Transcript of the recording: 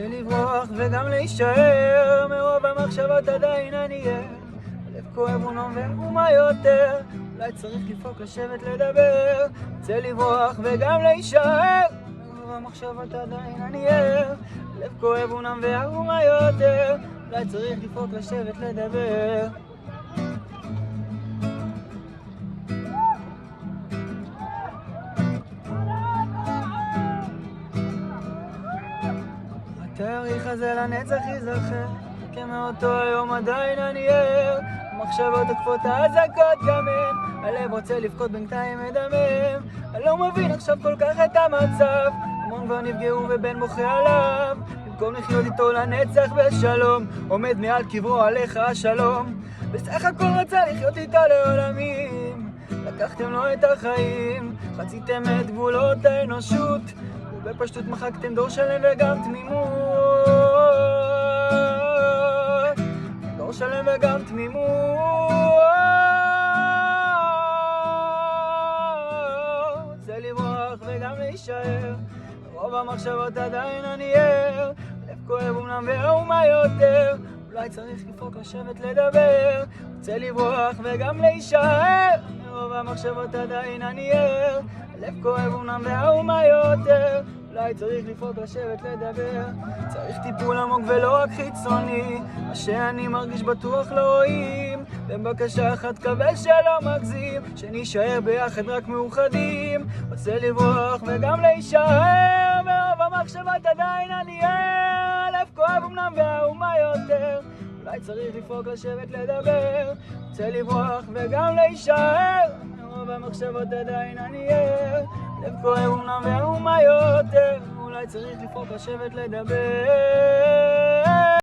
רוצה לברוח וגם להישאר, מרוב המחשבות עדיין אני ער. הלב כואב ומה יותר, אולי צריך לפעוק לשבת לדבר. רוצה לברוח וגם להישאר, מרוב המחשבות עדיין אני ער. הלב כואב ומה יותר, אולי צריך לפעוק לשבת לדבר. התאריך הזה לנצח ייזכר, כמאותו היום עדיין אני ער. המחשבות עוקפות האזעקות גם הן, הלב רוצה לבכות בינתיים מדמם. אני לא מבין עכשיו כל כך את המצב, המון כבר נפגעו ובן בוכה עליו. במקום לחיות איתו לנצח בשלום, עומד מעל קברו עליך השלום. בסך הכל רצה לחיות איתו לעולמים, לקחתם לו את החיים, חציתם את גבולות האנושות, ובפשטות מחקתם דור שלם וגם תמימות. דור שלם וגם תמימות. רוצה לברוח וגם להישאר, רוב המחשבות עדיין אני ער. לב כואב ומה יותר, אולי צריך לפעוק לשבת לדבר. רוצה לברוח וגם להישאר, רוב המחשבות עדיין אני ער. הלב כואב ומה יותר, אולי צריך לפעוק לשבת לדבר. צריך טיפול עמוק ולא רק חיצוני, מה שאני מרגיש בטוח לא רואים. בבקשה אחת קבל שלא מגזים, שנשאר ביחד רק מאוחדים. רוצה לברוח וגם להישאר, ברוב המחשבות עדיין אני ער. הלב כואב ומה יותר, אולי צריך לפעוק לשבת לדבר. רוצה לברוח וגם להישאר, ברוב המחשבות עדיין אני ער. לב כואב ומה יותר, אולי צריך לפעוק לשבת לדבר.